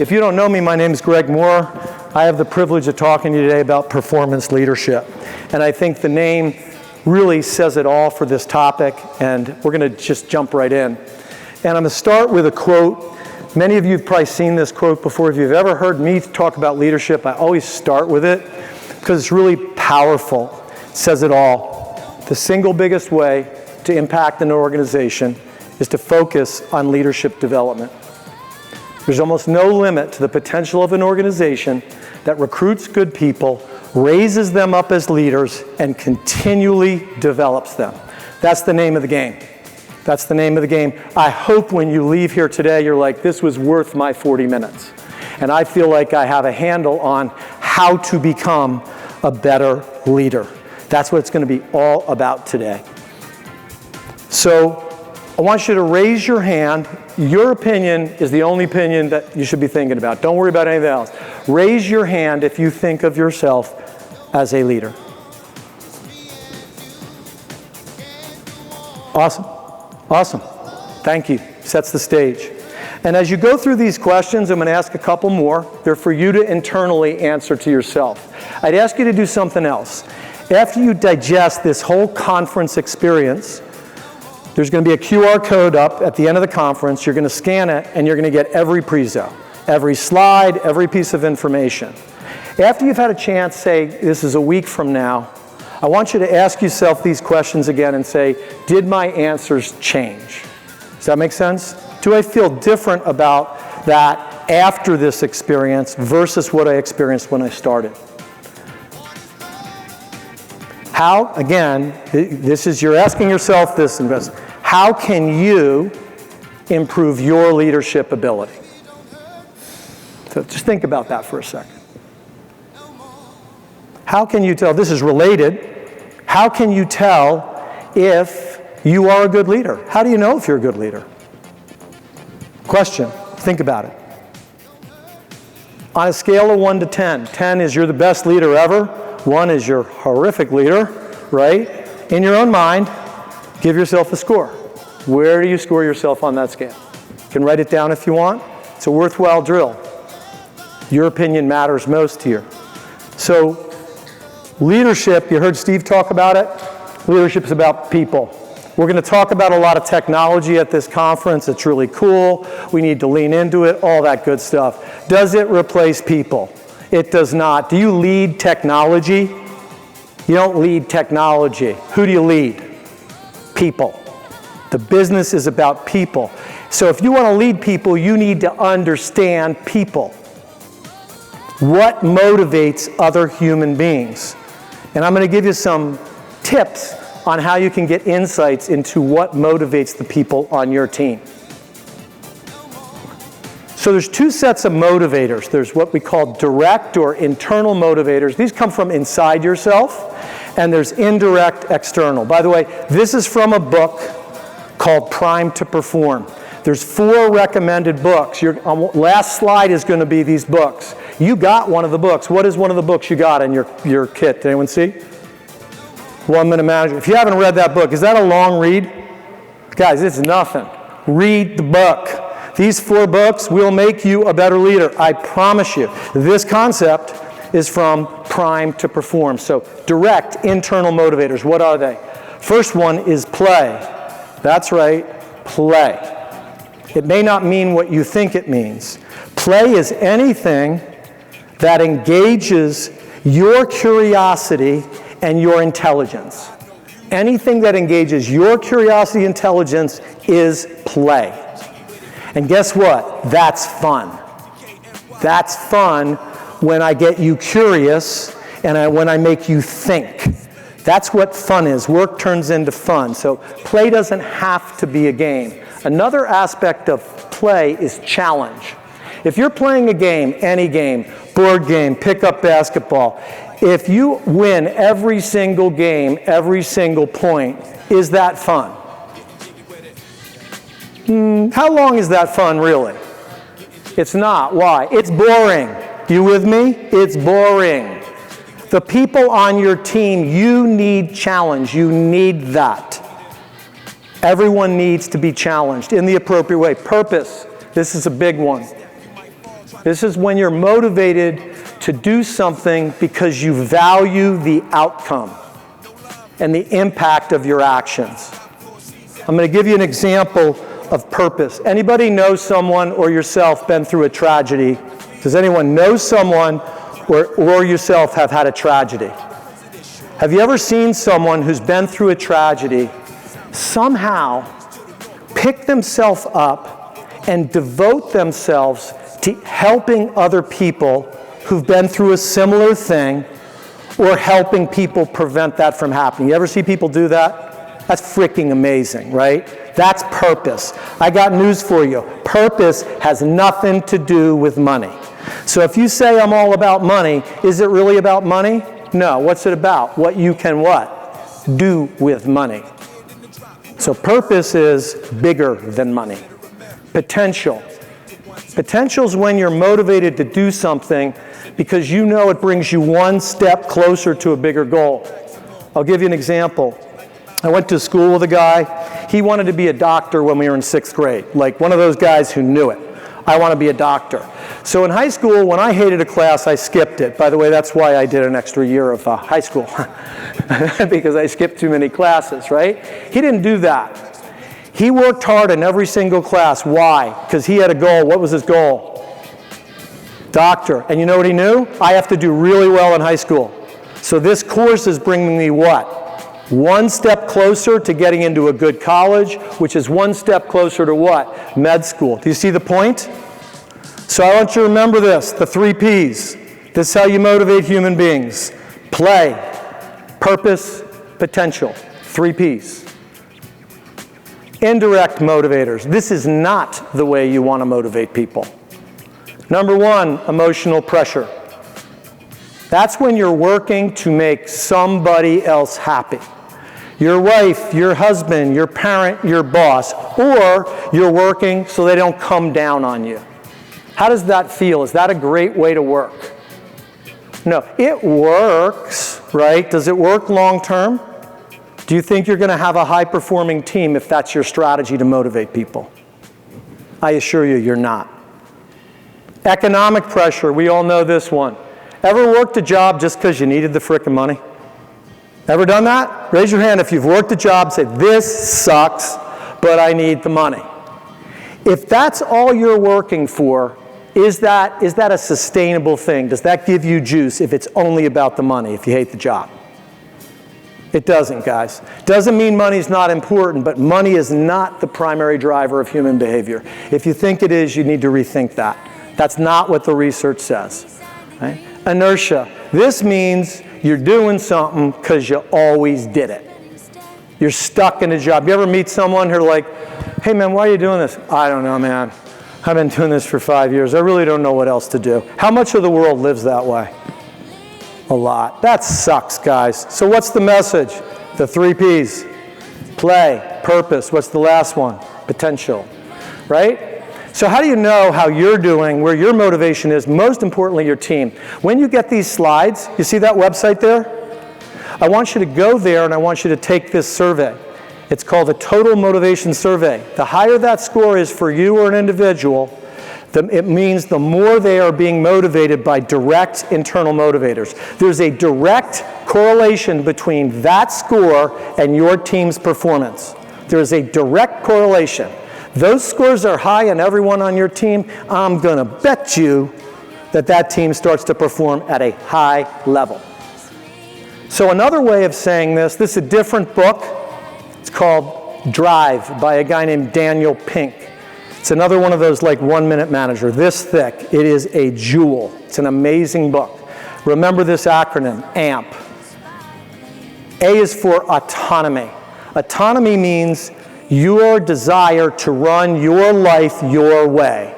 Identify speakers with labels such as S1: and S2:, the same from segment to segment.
S1: If you don't know me, my name is Greg Moore. I have the privilege of talking to you today about performance leadership. And I think the name really says it all for this topic, and we're going to just jump right in. And I'm going to start with a quote. Many of you have probably seen this quote before. If you've ever heard me talk about leadership, I always start with it because it's really powerful. It says it all. The single biggest way to impact an organization is to focus on leadership development. There's almost no limit to the potential of an organization that recruits good people, raises them up as leaders, and continually develops them. That's the name of the game. That's the name of the game. I hope when you leave here today, you're like, this was worth my 40 minutes. And I feel like I have a handle on how to become a better leader. That's what it's going to be all about today. So I want you to raise your hand. Your opinion is the only opinion that you should be thinking about. Don't worry about anything else. Raise your hand if you think of yourself as a leader. Awesome. Awesome. Thank you. Sets the stage. And as you go through these questions, I'm going to ask a couple more. They're for you to internally answer to yourself. I'd ask you to do something else. After you digest this whole conference experience, there's going to be a QR code up at the end of the conference. You're going to scan it, and you're going to get every prezo, every slide, every piece of information. After you've had a chance, say, this is a week from now, I want you to ask yourself these questions again and say, did my answers change? Does that make sense? Do I feel different about that after this experience versus what I experienced when I started? How, again, this is, you're asking yourself this, how can you improve your leadership ability? So just think about that for a second. How can you tell, this is related, how can you tell if you are a good leader? How do you know if you're a good leader? Question, think about it. On a scale of 1 to 10, 10 is you're the best leader ever, 1 is you're a horrific leader, right? In your own mind, give yourself a score. Where do you score yourself on that scale? You can write it down if you want. It's a worthwhile drill. Your opinion matters most here. So, leadership, you heard Steve talk about it. Leadership is about people. We're going to talk about a lot of technology at this conference. It's really cool. We need to lean into it, all that good stuff. Does it replace people? It does not. Do you lead technology? You don't lead technology. Who do you lead? People. The business is about people. So if you want to lead people, you need to understand people. What motivates other human beings? And I'm going to give you some tips on how you can get insights into what motivates the people on your team. So there's 2 sets of motivators. There's what we call direct or internal motivators. These come from inside yourself. And there's indirect external. By the way, this is from a book called Primed to Perform. There's 4 recommended books. Your last slide is going to be these books. You got one of the books. What is one of the books you got in your kit? Did anyone see? 1 Minute Manager. If you haven't read that book, is that a long read? Guys, it's nothing. Read the book. These 4 books will make you a better leader. I promise you. This concept is from Prime to Perform. So direct internal motivators, what are they? First one is play. That's right, play. It may not mean what you think it means. Play is anything that engages your curiosity and your intelligence. Anything that engages your curiosity and intelligence is play. And guess what? That's fun. That's fun when I get you curious and when I make you think. That's what fun is. Work turns into fun. So play doesn't have to be a game. Another aspect of play is challenge. If you're playing a game, any game, board game, pickup basketball, if you win every single game, every single point, is that fun? How long is that fun, really? It's not. Why? It's boring. You with me? It's boring. The people on your team, you need challenge. You need that. Everyone needs to be challenged in the appropriate way. Purpose. This is a big one. This is when you're motivated to do something because you value the outcome and the impact of your actions. I'm going to give you an example of purpose. Anybody know someone or yourself been through a tragedy? Does anyone know someone or yourself have had a tragedy? Have you ever seen someone who's been through a tragedy somehow pick themselves up and devote themselves to helping other people who've been through a similar thing or helping people prevent that from happening? You ever see people do that? That's freaking amazing, right? That's purpose. I got news for you. Purpose has nothing to do with money. So if you say I'm all about money, is it really about money? No. What's it about? What you can what? Do with money. So purpose is bigger than money. Potential. Potential is when you're motivated to do something because you know it brings you one step closer to a bigger goal. I'll give you an example. I went to school with a guy. He wanted to be a doctor when we were in 6th grade, like one of those guys who knew it. I want to be a doctor. So in high school, when I hated a class, I skipped it. By the way, that's why I did an extra year of high school, because I skipped too many classes, right? He didn't do that. He worked hard in every single class. Why? Because he had a goal. What was his goal? Doctor. And you know what he knew? I have to do really well in high school. So this course is bringing me what? One step closer to getting into a good college, which is one step closer to what? Med school. Do you see the point? So I want you to remember this, the 3 Ps. This is how you motivate human beings. Play, purpose, potential. 3 Ps. Indirect motivators. This is not the way you want to motivate people. Number 1, emotional pressure. That's when you're working to make somebody else happy. Your wife, your husband, your parent, your boss, or you're working so they don't come down on you. How does that feel? Is that a great way to work? No, it works, right? Does it work long term? Do you think you're going to have a high-performing team if that's your strategy to motivate people? I assure you, you're not. Economic pressure, we all know this one. Ever worked a job just because you needed the frickin' money? Ever done that? Raise your hand if you've worked a job and said, this sucks, but I need the money. If that's all you're working for, is that a sustainable thing? Does that give you juice if it's only about the money, if you hate the job? It doesn't, guys. Doesn't mean money's not important, but money is not the primary driver of human behavior. If you think it is, you need to rethink that. That's not what the research says. Right? Inertia. This means you're doing something because you always did it. You're stuck in a job. You ever meet someone who's like, hey man, why are you doing this? I don't know, man. I've been doing this for 5 years. I really don't know what else to do. How much of the world lives that way? A lot. That sucks, guys. So what's the message? The 3 Ps. Play, purpose. What's the last one? Potential. Right? So how do you know how you're doing, where your motivation is, most importantly, your team? When you get these slides, you see that website there? I want you to go there and I want you to take this survey. It's called the Total Motivation Survey. The higher that score is for you or an individual, it means the more they are being motivated by direct internal motivators. There's a direct correlation between that score and your team's performance. There is a direct correlation. Those scores are high and everyone on your team, I'm going to bet you that team starts to perform at a high level. So another way of saying this is a different book. It's called Drive by a guy named Daniel Pink. It's another one of those like 1-minute manager, this thick. It is a jewel. It's an amazing book. Remember this acronym, AMP. A is for autonomy. Autonomy means your desire to run your life your way.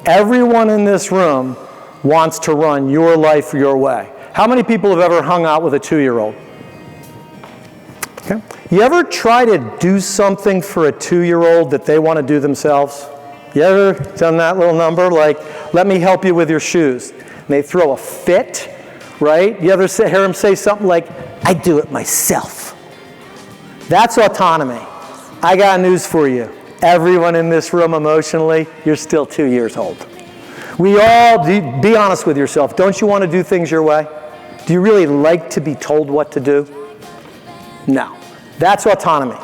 S1: Everyone in this room wants to run your life your way. How many people have ever hung out with a 2-year-old? Okay. You ever try to do something for a 2-year-old that they want to do themselves? You ever done that little number? Like, let me help you with your shoes. And they throw a fit, right? You ever hear them say something like, I do it myself? That's autonomy. I got news for you. Everyone in this room emotionally, you're still 2 years old. We all, be honest with yourself, don't you want to do things your way? Do you really like to be told what to do? No. That's autonomy.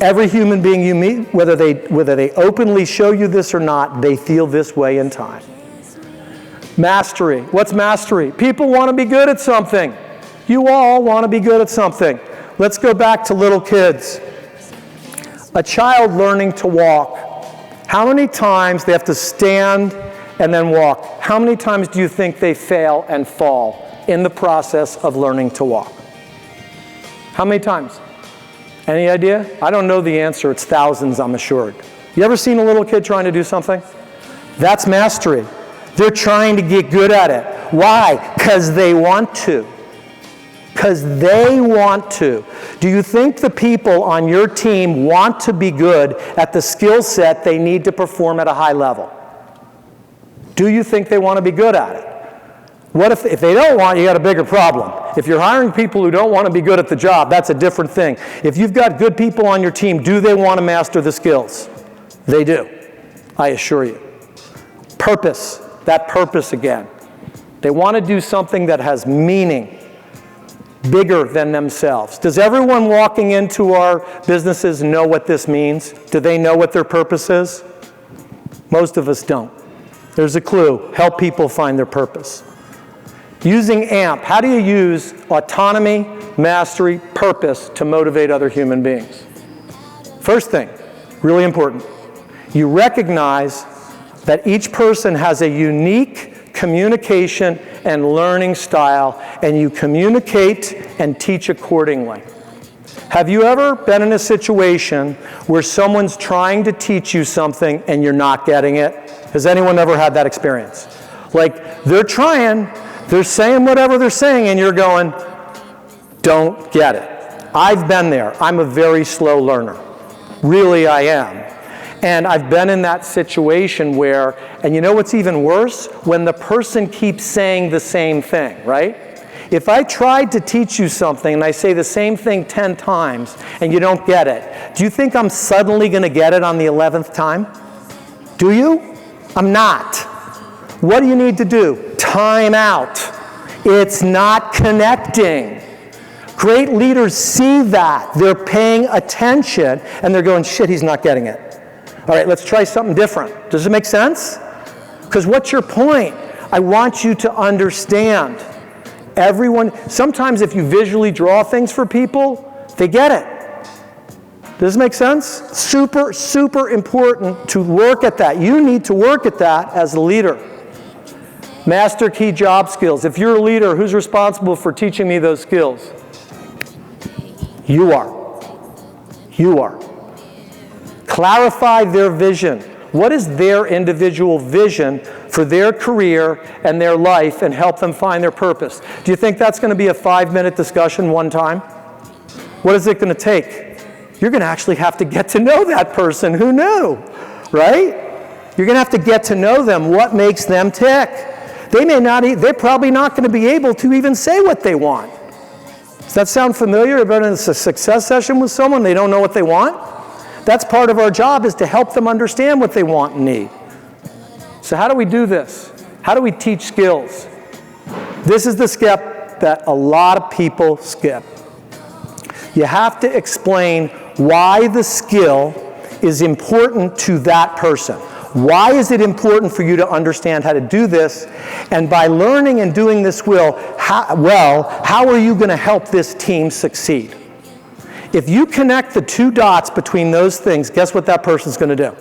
S1: Every human being you meet, whether they openly show you this or not, they feel this way in time. Mastery. What's mastery? People want to be good at something. You all want to be good at something. Let's go back to little kids. A child learning to walk. How many times they have to stand and then walk? How many times do you think they fail and fall in the process of learning to walk? How many times? Any idea? I don't know the answer. It's thousands, I'm assured. You ever seen a little kid trying to do something? That's mastery. They're trying to get good at it. Why? Because they want to. Because they want to. Do you think the people on your team want to be good at the skill set they need to perform at a high level? Do you think they want to be good at it? What if they don't want, you got a bigger problem. If you're hiring people who don't want to be good at the job, that's a different thing. If you've got good people on your team, do they want to master the skills? They do, I assure you. Purpose, that purpose again. They want to do something that has meaning, bigger than themselves. Does everyone walking into our businesses know what this means? Do they know what their purpose is? Most of us don't. There's a clue. Help people find their purpose. Using AMP, how do you use autonomy, mastery, purpose to motivate other human beings? First thing, really important, you recognize that each person has a unique communication and learning style, and you communicate and teach accordingly. Have you ever been in a situation where someone's trying to teach you something and you're not getting it? Has anyone ever had that experience? Like, they're trying, they're saying whatever they're saying, and you're going, don't get it. I've been there. I'm a very slow learner. Really, I am. And I've been in that situation where, and you know what's even worse? When the person keeps saying the same thing, right? If I tried to teach you something and I say the same thing 10 times and you don't get it, do you think I'm suddenly going to get it on the 11th time? Do you? I'm not. What do you need to do? Time out. It's not connecting. Great leaders see that. They're paying attention and they're going, shit, he's not getting it. All right, let's try something different. Does it make sense? Because what's your point? I want you to understand. Everyone, sometimes if you visually draw things for people, they get it. Does this make sense? Super, super important to work at that. You need to work at that as a leader. Master key job skills. If you're a leader, who's responsible for teaching me those skills? You are. You are. Clarify their vision. What is their individual vision for their career and their life, and help them find their purpose? Do you think that's going to be a 5-minute discussion one time? What is it going to take? You're going to actually have to get to know that person who knew, right? You're going to have to get to know them, what makes them tick. They're probably not going to be able to even say what they want. Does that sound familiar? You've been in a success session with someone, they don't know what they want? That's part of our job, is to help them understand what they want and need. So how do we do this? How do we teach skills? This is the step that a lot of people skip. You have to explain why the skill is important to that person. Why is it important for you to understand how to do this? And by learning and doing this how are you going to help this team succeed? If you connect the 2 dots between those things, guess what that person's going to do?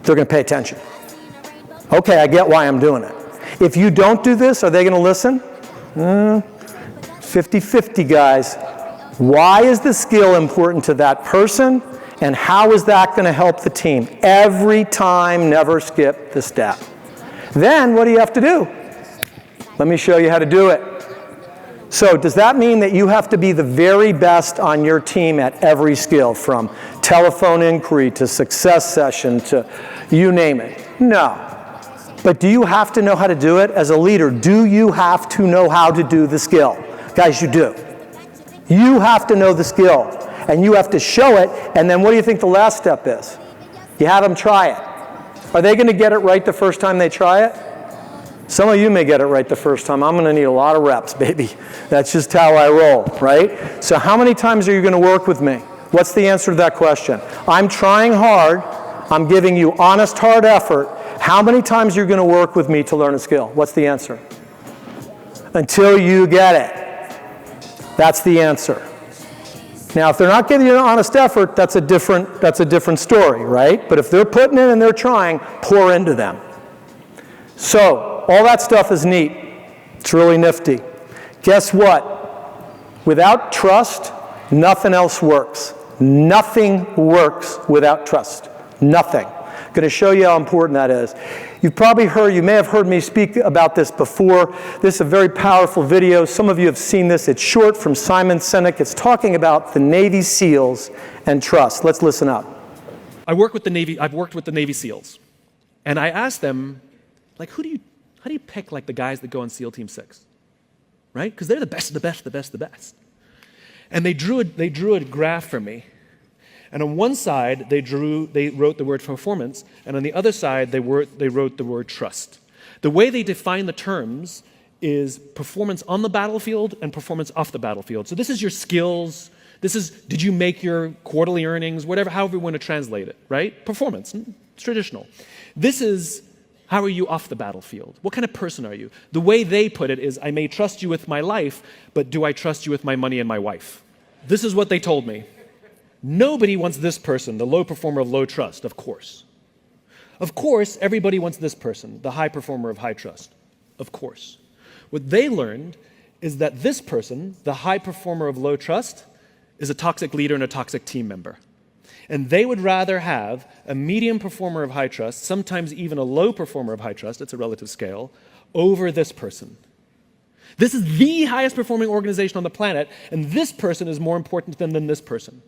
S1: They're going to pay attention. Okay, I get why I'm doing it. If you don't do this, are they going to listen? 50-50, guys. Why is the skill important to that person, and how is that going to help the team? Every time, never skip the step. Then, what do you have to do? Let me show you how to do it. So does that mean that you have to be the very best on your team at every skill, from telephone inquiry to success session to you name it? No. But do you have to know how to do it? As a leader, do you have to know how to do the skill? Guys, you do. You have to know the skill, and you have to show it, and then what do you think the last step is? You have them try it. Are they going to get it right the first time they try it? Some of you may get it right the first time. I'm going to need a lot of reps, baby. That's just how I roll, right? So how many times are you going to work with me? What's the answer to that question? I'm trying hard. I'm giving you honest, hard effort. How many times are you going to work with me to learn a skill? What's the answer? Until you get it. That's the answer. Now, if they're not giving you an honest effort, that's a different story, right? But if they're putting in and they're trying, pour into them. So, all that stuff is neat. It's really nifty. Guess what? Without trust, nothing else works. Nothing works without trust. Nothing. I'm going to show you how important that is. You may have heard me speak about this before. This is a very powerful video. Some of you have seen this. It's short from Simon Sinek. It's talking about the Navy SEALs and trust. Let's listen up.
S2: I've worked with the Navy SEALs, and I asked them, like, how do you pick like the guys that go on SEAL Team 6, right? Because they're the best, the best, the best, the best. And they drew a graph for me. And on one side, they wrote the word performance, and on the other side, they wrote the word trust. The way they define the terms is performance on the battlefield and performance off the battlefield. So this is your skills. This is, did you make your quarterly earnings, however you want to translate it, right? Performance, it's traditional. This is, how are you off the battlefield? What kind of person are you? The way they put it is, I may trust you with my life, but do I trust you with my money and my wife? This is what they told me. Nobody wants this person, the low performer of low trust, of course. Of course, everybody wants this person, the high performer of high trust. Of course. What they learned is that this person, the high performer of low trust, is a toxic leader and a toxic team member. And they would rather have a medium performer of high trust, sometimes even a low performer of high trust, it's a relative scale, over this person. This is the highest performing organization on the planet, and this person is more important than this person.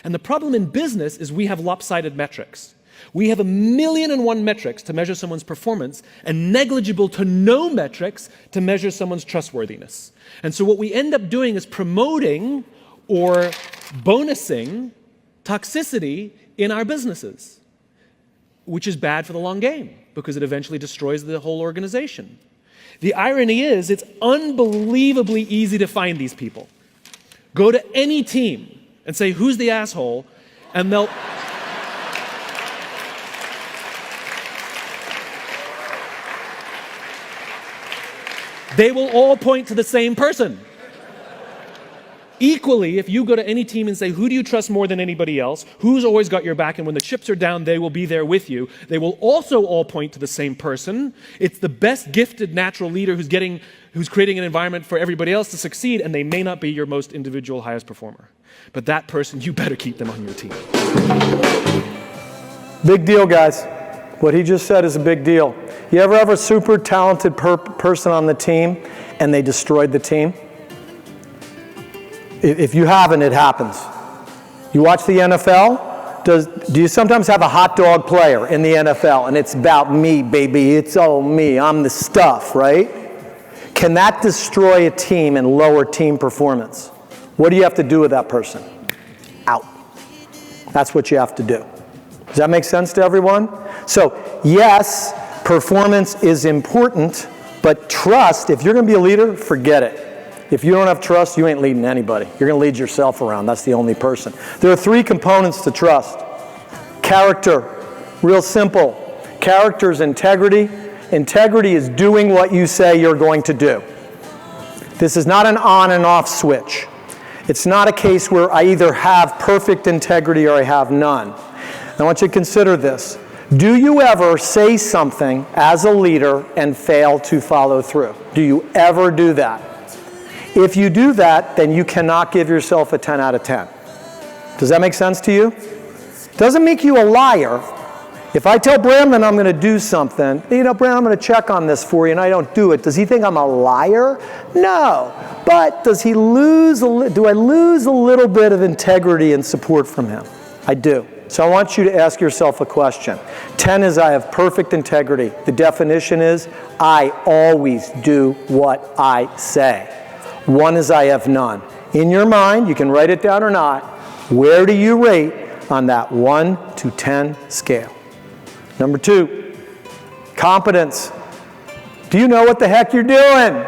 S2: And the problem in business is we have lopsided metrics. We have 1,000,001 metrics to measure someone's performance and negligible to no metrics to measure someone's trustworthiness. And so what we end up doing is promoting or bonusing toxicity in our businesses, which is bad for the long game because it eventually destroys the whole organization. The irony is it's unbelievably easy to find these people. Go to any team and say, who's the asshole? And they will all point to the same person. Equally, if you go to any team and say, who do you trust more than anybody else? Who's always got your back? And when the chips are down, they will be there with you. They will also all point to the same person. It's the best gifted natural leader who's creating an environment for everybody else to succeed, and they may not be your most individual highest performer. But that person, you better keep them on your team.
S1: Big deal, guys. What he just said is a big deal. You ever have a super talented person on the team and they destroyed the team? If you haven't, it happens. You watch the NFL? Do you sometimes have a hot dog player in the NFL and it's about me, baby, it's all me, I'm the stuff, right? Can that destroy a team and lower team performance? What do you have to do with that person? Out. That's what you have to do. Does that make sense to everyone? So, yes, performance is important, but trust, if you're going to be a leader, forget it. If you don't have trust, you ain't leading anybody. You're going to lead yourself around. That's the only person. There are 3 components to trust. Character, real simple. Character is integrity. Integrity is doing what you say you're going to do. This is not an on and off switch. It's not a case where I either have perfect integrity or I have none. I want you to consider this. Do you ever say something as a leader and fail to follow through? Do you ever do that? If you do that, then you cannot give yourself a 10 out of 10. Does that make sense to you? Doesn't make you a liar. If I tell Bramman I'm going to do something, Bram, I'm going to check on this for you, and I don't do it, does he think I'm a liar? No. But do I lose a little bit of integrity and support from him? I do. So I want you to ask yourself a question. 10 is I have perfect integrity. The definition is I always do what I say. 1 is I have none. In your mind, you can write it down or not, where do you rate on that 1 to 10 scale? Number 2, competence. Do you know what the heck you're doing?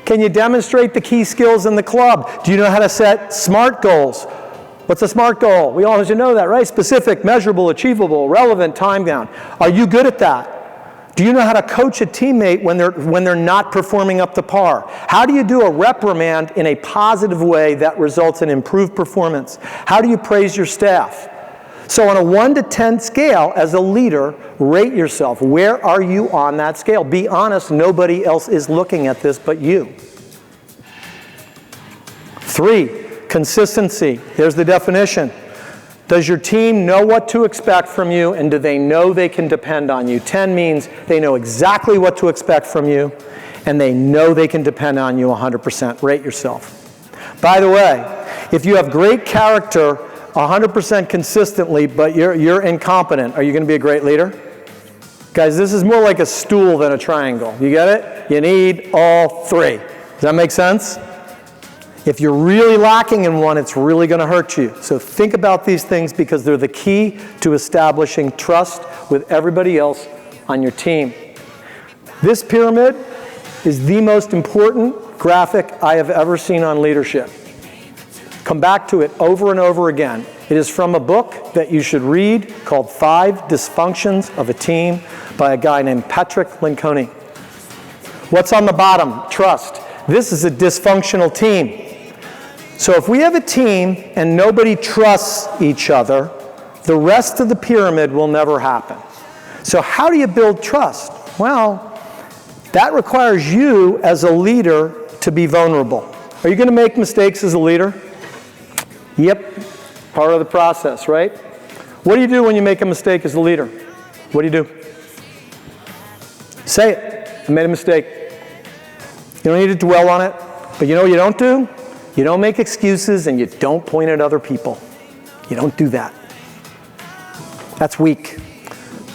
S1: Can you demonstrate the key skills in the club? Do you know how to set SMART goals? What's a SMART goal? We all should know that, right? Specific, measurable, achievable, relevant, time bound. Are you good at that? Do you know how to coach a teammate when they're not performing up to par? How do you do a reprimand in a positive way that results in improved performance? How do you praise your staff? So on a 1 to 10 scale, as a leader, rate yourself. Where are you on that scale? Be honest, nobody else is looking at this but you. 3, consistency. Here's the definition. Does your team know what to expect from you, and do they know they can depend on you? 10 means they know exactly what to expect from you, and they know they can depend on you 100%. Rate yourself. By the way, if you have great character 100% consistently, but you're incompetent, are you going to be a great leader? Guys, this is more like a stool than a triangle. You get it? You need all 3. Does that make sense? If you're really lacking in one, it's really going to hurt you. So think about these things because they're the key to establishing trust with everybody else on your team. This pyramid is the most important graphic I have ever seen on leadership. Come back to it over and over again. It is from a book that you should read called 5 Dysfunctions of a Team by a guy named Patrick Lencioni. What's on the bottom? Trust. This is a dysfunctional team. So if we have a team and nobody trusts each other, the rest of the pyramid will never happen. So how do you build trust? Well, that requires you as a leader to be vulnerable. Are you going to make mistakes as a leader? Yep, part of the process, right? What do you do when you make a mistake as a leader? What do you do? Say it. I made a mistake. You don't need to dwell on it, but you know what you don't do? You don't make excuses and you don't point at other people. You don't do that. That's weak.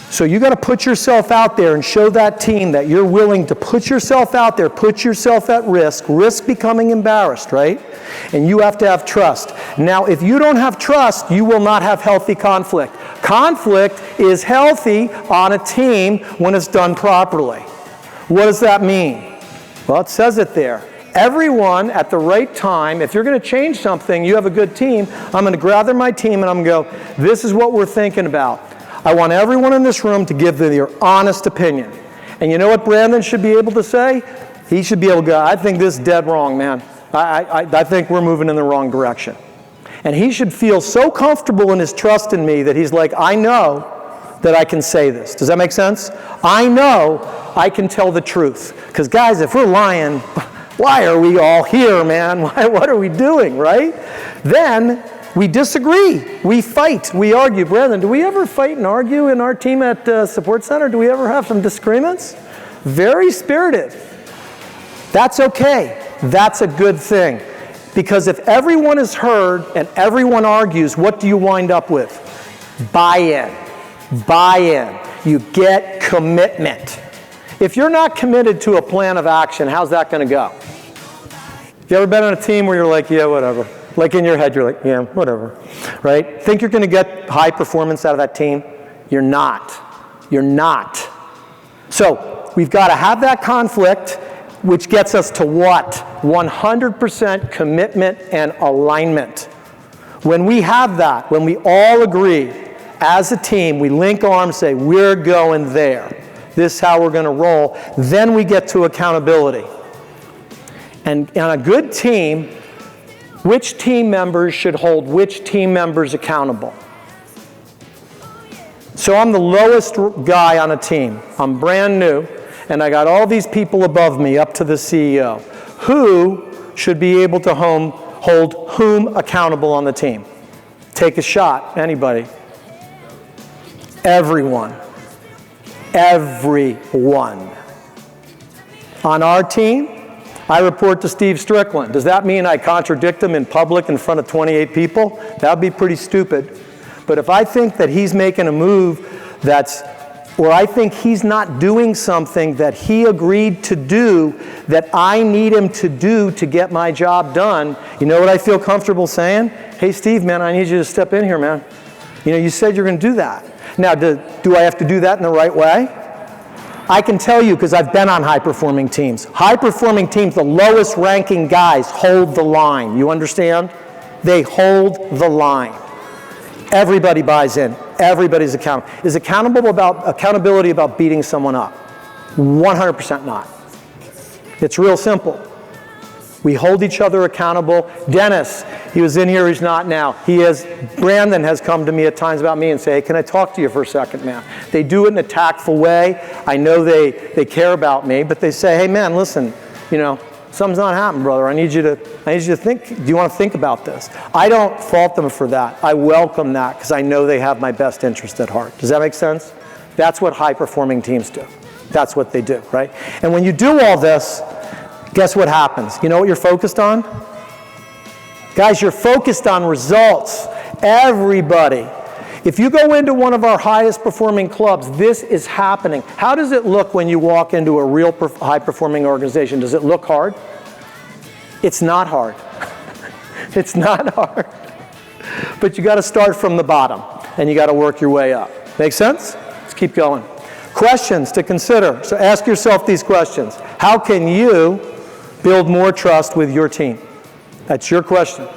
S1: So you got to put yourself out there and show that team that you're willing to put yourself out there, put yourself at risk becoming embarrassed, right? And you have to have trust. Now, if you don't have trust, you will not have healthy conflict. Conflict is healthy on a team when it's done properly. What does that mean? Well, it says it there. Everyone at the right time, if you're going to change something, you have a good team, I'm going to gather my team and I'm going to go, this is what we're thinking about. I want everyone in this room to give their honest opinion. And you know what Brandon should be able to say? He should be able to go, I think this is dead wrong, man. I think we're moving in the wrong direction. And he should feel so comfortable in his trust in me that he's like, I know that I can say this. Does that make sense? I know I can tell the truth. Because guys, if we're lying, why are we all here, man? What are we doing, right? Then we disagree. We fight. We argue. Brethren, do we ever fight and argue in our team at Support Center? Do we ever have some disagreements? Very spirited. That's okay. That's a good thing. Because if everyone is heard and everyone argues, what do you wind up with? Buy-in. Buy-in. You get commitment. If you're not committed to a plan of action, how's that going to go? You ever been on a team where you're like, yeah, whatever. Like in your head, you're like, yeah, whatever. Right? Think you're going to get high performance out of that team? You're not. You're not. So we've got to have that conflict, which gets us to what? 100% commitment and alignment. When we have that, when we all agree as a team, we link arms, say, we're going there. This is how we're going to roll. Then we get to accountability. And on a good team, which team members should hold which team members accountable? So I'm the lowest guy on a team. I'm brand new, and I got all these people above me up to the CEO. Who should be able to hold whom accountable on the team? Take a shot. Anybody? Everyone. Everyone. On our team, I report to Steve Strickland. Does that mean I contradict him in public in front of 28 people? That would be pretty stupid. But if I think that he's making a move or I think he's not doing something that he agreed to do that I need him to do to get my job done, you know what I feel comfortable saying? Hey, Steve, man, I need you to step in here, man. You know, you said you're going to do that. Now, do I have to do that in the right way? I can tell you because I've been on high-performing teams. High-performing teams, the lowest-ranking guys hold the line. You understand? They hold the line. Everybody buys in. Everybody's accountable. Is accountability about beating someone up? 100% not. It's real simple. We hold each other accountable. Dennis, he was in here, he's not now. Brandon has come to me at times about me and say, hey, can I talk to you for a second, man? They do it in a tactful way. I know they care about me, but they say, hey, man, listen, something's not happening, brother. I need you to think. Do you want to think about this? I don't fault them for that. I welcome that because I know they have my best interest at heart. Does that make sense? That's what high-performing teams do. That's what they do, right? And when you do all this, guess what happens? You know what you're focused on? Guys, you're focused on results. Everybody. If you go into one of our highest performing clubs, this is happening. How does it look when you walk into a real high performing organization? Does it look hard? It's not hard. It's not hard. But you got to start from the bottom and you got to work your way up. Make sense? Let's keep going. Questions to consider. So ask yourself these questions. How can you build more trust with your team? That's your question.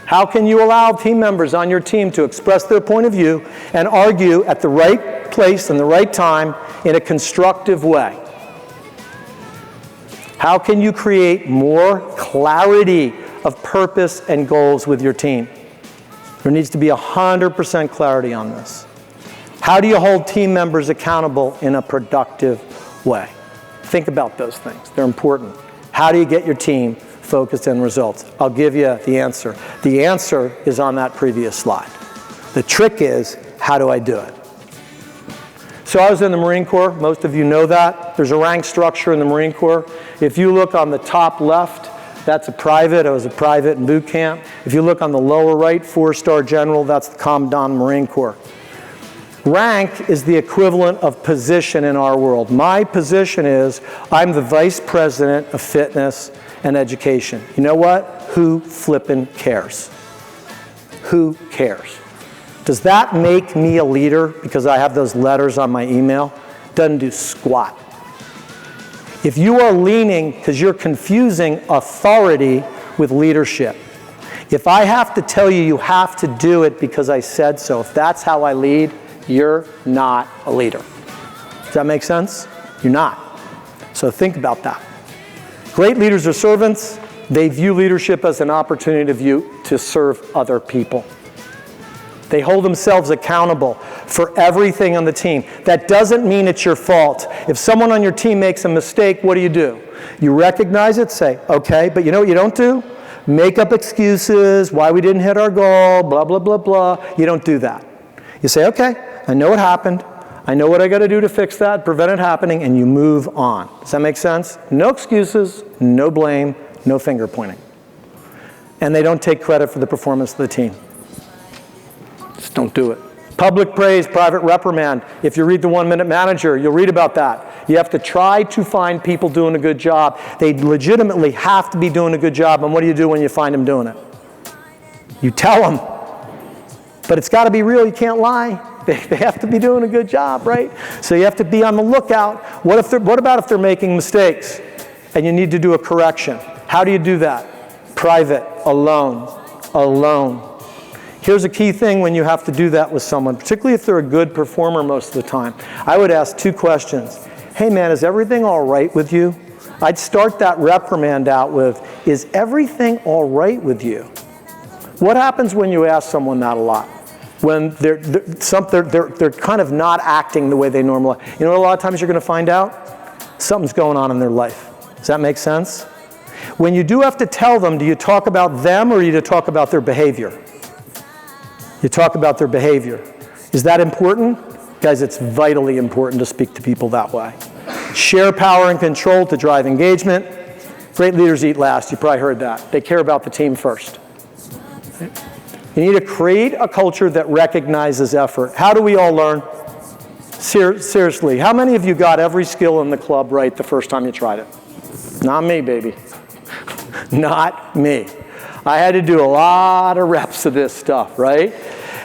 S1: How can you allow team members on your team to express their point of view and argue at the right place and the right time in a constructive way? How can you create more clarity of purpose and goals with your team? There needs to be 100% clarity on this. How do you hold team members accountable in a productive way? Think about those things. They're important. How do you get your team focused on results? I'll give you the answer. The answer is on that previous slide. The trick is, how do I do it? So I was in the Marine Corps. Most of you know that. There's a rank structure in the Marine Corps. If you look on the top left, that's a private. I was a private in boot camp. If you look on the lower right, 4-star general, that's the Commandant Marine Corps. Rank is the equivalent of position in our world. My position is I'm the vice president of fitness and education. You know what? Who flippin' cares? Who cares? Does that make me a leader because I have those letters on my email? Doesn't do squat. If you are leaning because you're confusing authority with leadership, if I have to tell you you have to do it because I said so, if that's how I lead, you're not a leader. Does that make sense? You're not. So think about that. Great leaders are servants. They view leadership as an opportunity to serve other people. They hold themselves accountable for everything on the team. That doesn't mean it's your fault. If someone on your team makes a mistake, what do? You recognize it, say, okay, but you know what you don't do? Make up excuses, why we didn't hit our goal, blah, blah, blah, blah. You don't do that. You say, okay, I know what happened. I know what I got to do to fix that, prevent it happening, and you move on. Does that make sense? No excuses, no blame, no finger pointing. And they don't take credit for the performance of the team. Just don't do it. Public praise, private reprimand. If you read the 1 Minute Manager, you'll read about that. You have to try to find people doing a good job. They legitimately have to be doing a good job, and what do you do when you find them doing it? You tell them. But it's got to be real, you can't lie. They have to be doing a good job, right? So you have to be on the lookout. What about if they're making mistakes and you need to do a correction? How do you do that? Private, alone. Here's a key thing when you have to do that with someone, particularly if they're a good performer most of the time. I would ask 2 questions. Hey man, is everything all right with you? I'd start that reprimand out with, is everything all right with you? What happens when you ask someone that a lot? When they're kind of not acting the way they normally. You know what a lot of times you're going to find out? Something's going on in their life. Does that make sense? When you do have to tell them, do you talk about them or do you talk about their behavior? You talk about their behavior. Is that important? Guys, it's vitally important to speak to people that way. Share power and control to drive engagement. Great leaders eat last. You probably heard that. They care about the team first. You need to create a culture that recognizes effort. How do we all learn? Seriously, how many of you got every skill in the club right the first time you tried it? Not me, baby. Not me. I had to do a lot of reps of this stuff, right?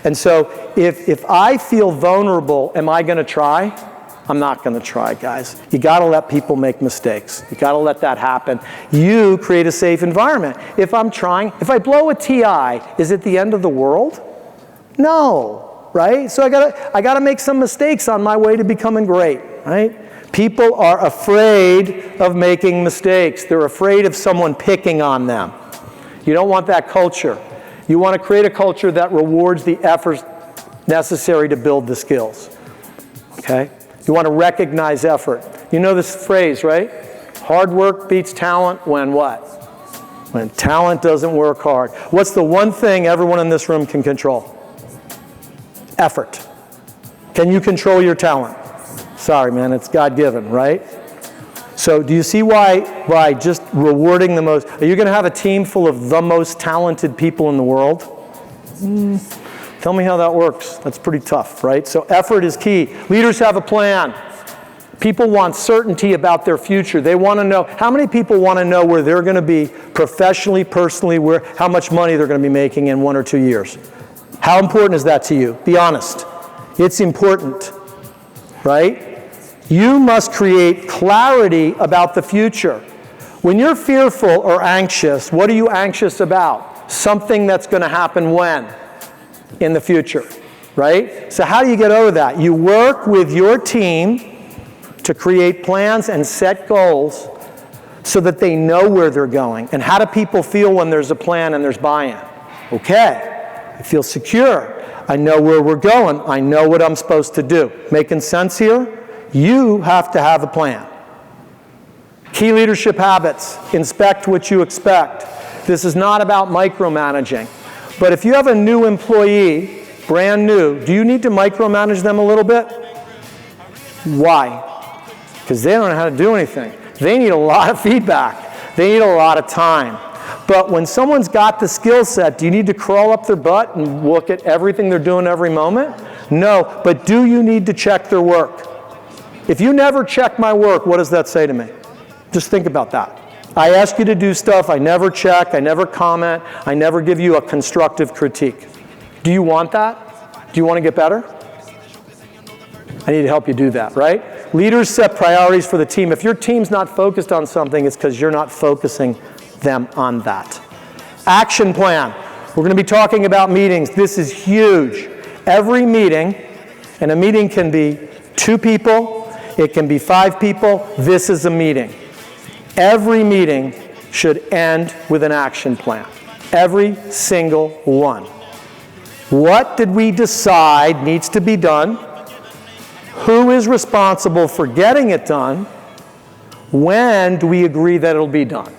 S1: And so if I feel vulnerable, am I going to try? I'm not going to try, guys. You got to let people make mistakes. You got to let that happen. You create a safe environment. If I blow a TI, is it the end of the world? No, right? So I got to make some mistakes on my way to becoming great, right? People are afraid of making mistakes. They're afraid of someone picking on them. You don't want that culture. You want to create a culture that rewards the efforts necessary to build the skills, okay? You want to recognize effort. You know this phrase, right? Hard work beats talent when what? When talent doesn't work hard. What's the one thing everyone in this room can control? Effort. Can you control your talent? Sorry, man, it's God-given, right? So do you see why by just rewarding the most, are you going to have a team full of the most talented people in the world? Tell me how that works. That's pretty tough, right? So effort is key. Leaders have a plan. People want certainty about their future. They want to know, how many people want to know where they're going to be professionally, personally, how much money they're going to be making in 1 or 2 years? How important is that to you? Be honest. It's important, right? You must create clarity about the future. When you're fearful or anxious, what are you anxious about? Something that's going to happen when? In the future, right? So how do you get over that? You work with your team to create plans and set goals so that they know where they're going. And how do people feel when there's a plan and there's buy-in? Okay, I feel secure. I know where we're going. I know what I'm supposed to do. Making sense here? You have to have a plan. Key leadership habits. Inspect what you expect. This is not about micromanaging. But if you have a new employee, brand new, do you need to micromanage them a little bit? Why? Because they don't know how to do anything. They need a lot of feedback. They need a lot of time. But when someone's got the skill set, do you need to crawl up their butt and look at everything they're doing every moment? No, but do you need to check their work? If you never check my work, what does that say to me? Just think about that. I ask you to do stuff, I never check, I never comment, I never give you a constructive critique. Do you want that? Do you want to get better? I need to help you do that, right? Leaders set priorities for the team. If your team's not focused on something, it's because you're not focusing them on that. Action plan. We're going to be talking about meetings. This is huge. Every meeting, and a meeting can be 2 people, it can be 5 people, this is a meeting. Every meeting should end with an action plan. Every single one. What did we decide needs to be done? Who is responsible for getting it done? When do we agree that it'll be done?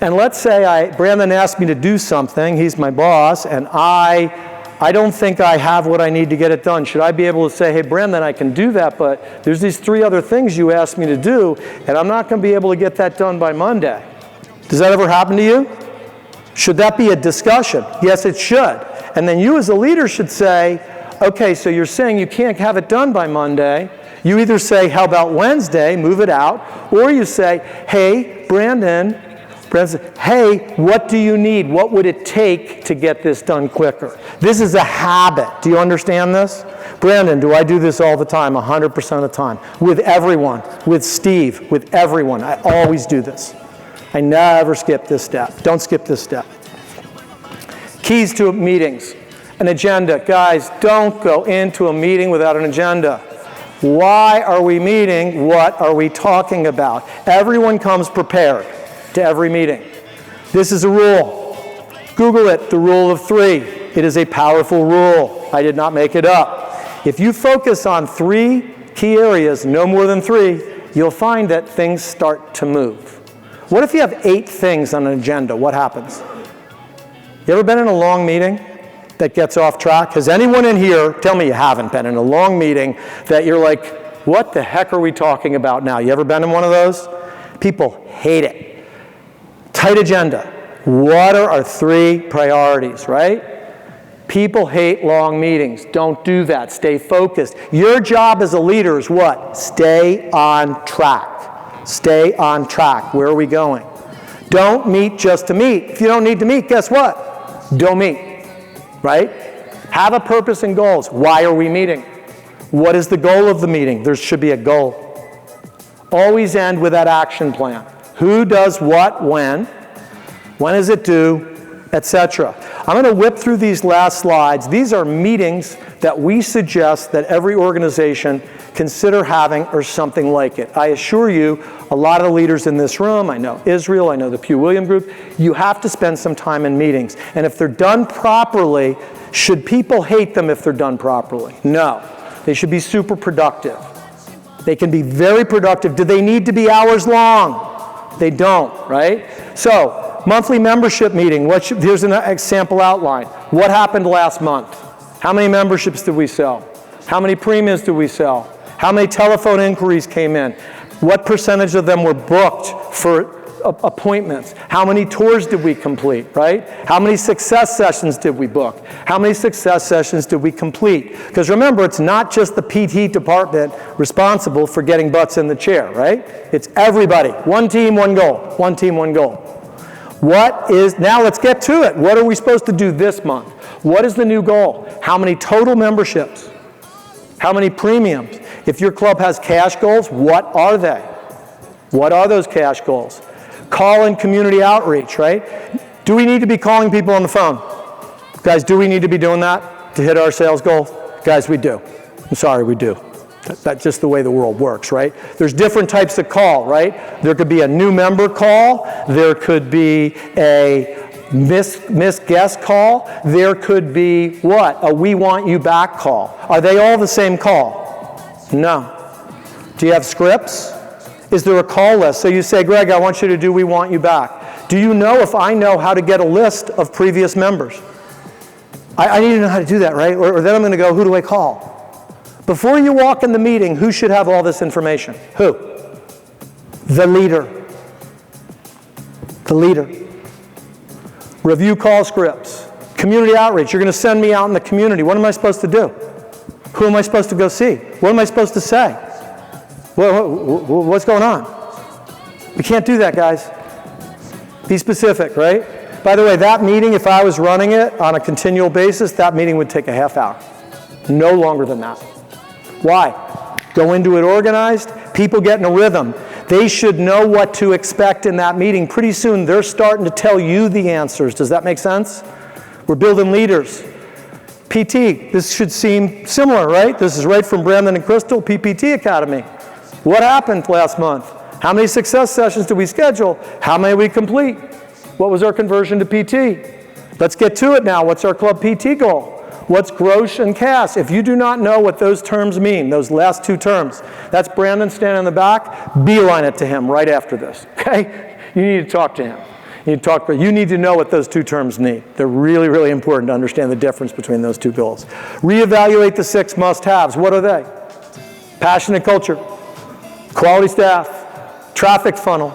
S1: And let's say Brandon asked me to do something, he's my boss, and I don't think I have what I need to get it done. Should I be able to say, hey, Brandon, I can do that, but there's these 3 other things you asked me to do, and I'm not going to be able to get that done by Monday. Does that ever happen to you? Should that be a discussion? Yes, it should. And then you as a leader should say, okay, so you're saying you can't have it done by Monday. You either say, how about Wednesday, move it out, or you say, hey, Brandon, hey, what do you need? What would it take to get this done quicker? This is a habit. Do you understand this? Brandon, do I do this all the time? 100% of the time. With everyone. With Steve. With everyone. I always do this. I never skip this step. Don't skip this step. Keys to meetings. An agenda. Guys, don't go into a meeting without an agenda. Why are we meeting? What are we talking about? Everyone comes prepared to every meeting. This is a rule. Google it, the rule of 3. It is a powerful rule. I did not make it up. If you focus on 3 key areas, no more than 3, you'll find that things start to move. What if you have 8 things on an agenda? What happens? You ever been in a long meeting that gets off track? Has anyone in here, tell me you haven't been in a long meeting that you're like, what the heck are we talking about now? You ever been in one of those? People hate it. Tight agenda. What are our 3 priorities, right? People hate long meetings. Don't do that. Stay focused. Your job as a leader is what? Stay on track. Stay on track. Where are we going? Don't meet just to meet. If you don't need to meet, guess what? Don't meet, right? Have a purpose and goals. Why are we meeting? What is the goal of the meeting? There should be a goal. Always end with that action plan. Who does what when is it due, etc. I'm going to whip through these last slides. These are meetings that we suggest that every organization consider having or something like it. I assure you, a lot of the leaders in this room, I know Israel, I know the Pew William Group, you have to spend some time in meetings. And if they're done properly, should people hate them if they're done properly? No. They should be super productive. They can be very productive. Do they need to be hours long? They don't, right? So, monthly membership meeting. Here's an example outline. What happened last month? How many memberships did we sell? How many premiums did we sell? How many telephone inquiries came in? What percentage of them were booked for appointments? How many tours did we complete, right? How many success sessions did we book? How many success sessions did we complete? Because remember, it's not just the PT department responsible for getting butts in the chair, right? It's everybody. One team, one goal. One team, one goal. Now let's get to it. What are we supposed to do this month? What is the new goal? How many total memberships? How many premiums? If your club has cash goals, what are they? What are those cash goals? Call and community outreach, right? Do we need to be calling people on the phone? Guys, do we need to be doing that to hit our sales goals? Guys, we do. I'm sorry, we do. That's just the way the world works, right? There's different types of call, right? There could be a new member call. There could be a missed guest call. There could be what? A we want you back call. Are they all the same call? No. Do you have scripts? Is there a call list? So you say, Greg, I want you to do we want you back. Do you know if I know how to get a list of previous members? I need to know how to do that, right? Or then I'm going to go, who do I call? Before you walk in the meeting, who should have all this information? Who? The leader. The leader. Review call scripts. Community outreach. You're going to send me out in the community. What am I supposed to do? Who am I supposed to go see? What am I supposed to say? What's going on? We can't do that, guys. Be specific, right? By the way, that meeting, if I was running it on a continual basis, that meeting would take a half hour. No longer than that. Why? Go into it organized. People get in a rhythm. They should know what to expect in that meeting. Pretty soon, they're starting to tell you the answers. Does that make sense? We're building leaders. PT, this should seem similar, right? This is right from Brandon and Crystal, PPT Academy. What happened last month? How many success sessions did we schedule? How many we complete? What was our conversion to PT? Let's get to it now. What's our club PT goal? What's gross and cash? If you do not know what those terms mean, those last two terms, that's Brandon standing in the back, beeline it to him right after this, okay? You need to talk to him. You need to know what those two terms mean. They're really, really important to understand the difference between those two goals. Reevaluate the 6 must-haves. What are they? Passionate culture, quality staff, traffic funnel,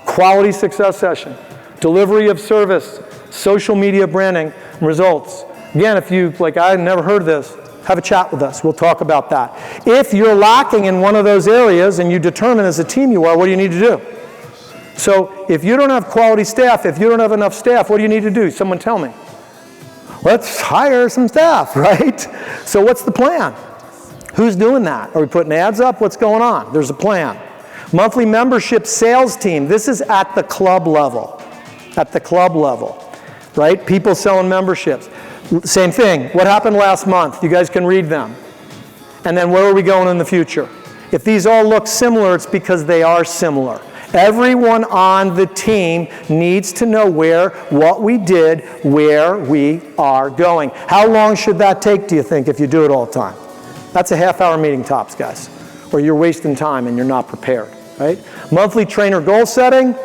S1: quality success session, delivery of service, social media branding, results. Again, if you, I've never heard of this, have a chat with us. We'll talk about that. If you're lacking in one of those areas and you determine as a team you are, what do you need to do? So if you don't have quality staff, if you don't have enough staff, what do you need to do? Someone tell me. Let's hire some staff, right? So what's the plan? Who's doing that? Are we putting ads up? What's going on? There's a plan. Monthly membership sales team. This is at the club level. At the club level, right? People selling memberships. Same thing. What happened last month? You guys can read them. And then where are we going in the future? If these all look similar, it's because they are similar. Everyone on the team needs to know what we did, where we are going. How long should that take, do you think, if you do it all the time? That's a half-hour meeting tops, guys. Or you're wasting time and you're not prepared, right? Monthly trainer goal setting.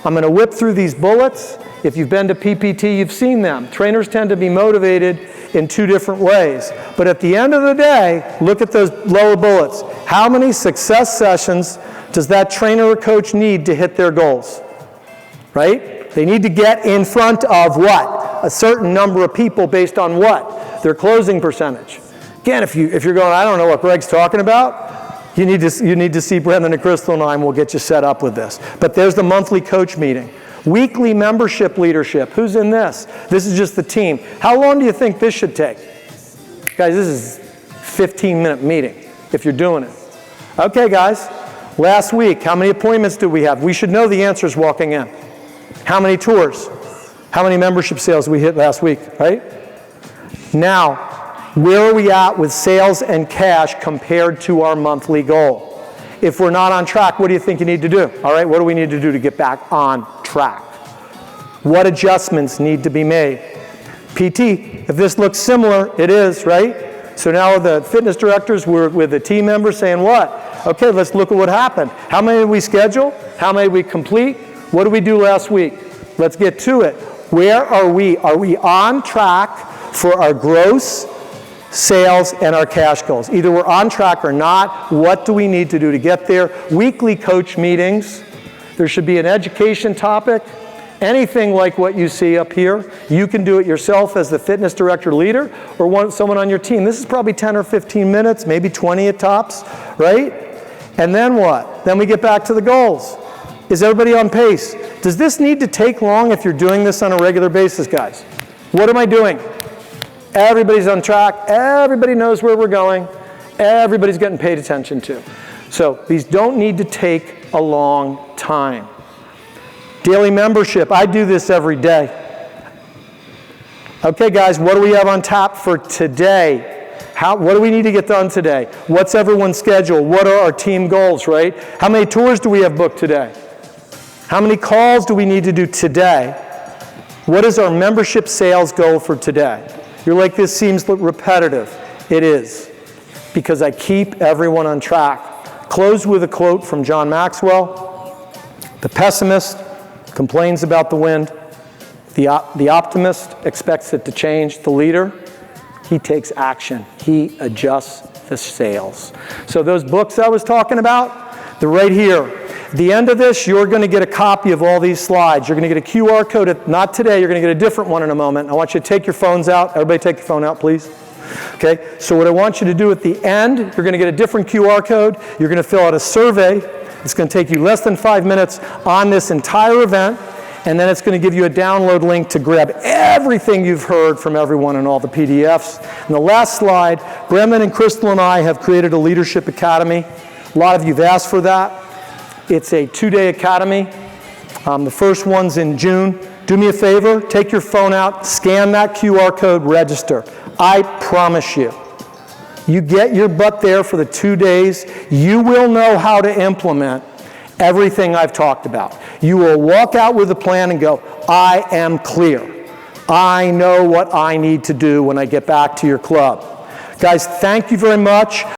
S1: I'm going to whip through these bullets. If you've been to PPT, you've seen them. Trainers tend to be motivated in 2 different ways. But at the end of the day, look at those lower bullets. How many success sessions does that trainer or coach need to hit their goals? Right? They need to get in front of what? A certain number of people based on what? Their closing percentage. Again, if you're going, I don't know what Greg's talking about, you need to see Brendan and Crystal and I, and we'll get you set up with this. But there's the monthly coach meeting. Weekly membership leadership. Who's in this? This is just the team. How long do you think this should take? Guys, this is 15-minute meeting if you're doing it. Okay, guys, last week, how many appointments did we have? We should know the answers walking in. How many tours? How many membership sales we hit last week, right? Now, where are we at with sales and cash compared to our monthly goal? If we're not on track, what do you think you need to do? All right, what do we need to do to get back on track? What adjustments need to be made? PT, if this looks similar, it is, right? So now the fitness directors were with the team members saying what? Okay, let's look at what happened. How many did we schedule? How many did we complete? What did we do last week? Let's get to it. Where are we? Are we on track for our gross sales and our cash goals? Either we're on track or not. What do we need to do to get there? Weekly coach meetings. There should be an education topic. Anything like what you see up here. You can do it yourself as the fitness director leader or someone on your team. This is probably 10 or 15 minutes, maybe 20 at tops, right? And then what? Then we get back to the goals. Is everybody on pace? Does this need to take long if you're doing this on a regular basis, guys? What am I doing? Everybody's on track. Everybody knows where we're going. Everybody's getting paid attention to. So these don't need to take a long time. Daily membership, I do this every day. Okay, guys, what do we have on tap for today? What do we need to get done today? What's everyone's schedule? What are our team goals, right? How many tours do we have booked today? How many calls do we need to do today? What is our membership sales goal for today? You're like, this seems repetitive. It is, because I keep everyone on track. Close with a quote from John Maxwell. The pessimist complains about the wind. The optimist expects it to change. The leader, he takes action. He adjusts the sails. So those books I was talking about, they're right here. At the end of this, you're going to get a copy of all these slides. You're going to get a QR code. Not today. You're going to get a different one in a moment. I want you to take your phones out. Everybody take your phone out, please. Okay? So what I want you to do at the end, you're going to get a different QR code. You're going to fill out a survey. It's going to take you less than 5 minutes on this entire event, and then it's going to give you a download link to grab everything you've heard from everyone and all the PDFs. And the last slide, Brendan and Crystal and I have created a leadership academy. A lot of you have asked for that. It's a 2-day academy. The first one's in June. Do me a favor, take your phone out, scan that QR code, register. I promise you. You get your butt there for the 2 days, you will know how to implement everything I've talked about. You will walk out with a plan and go, I am clear. I know what I need to do when I get back to your club. Guys, thank you very much.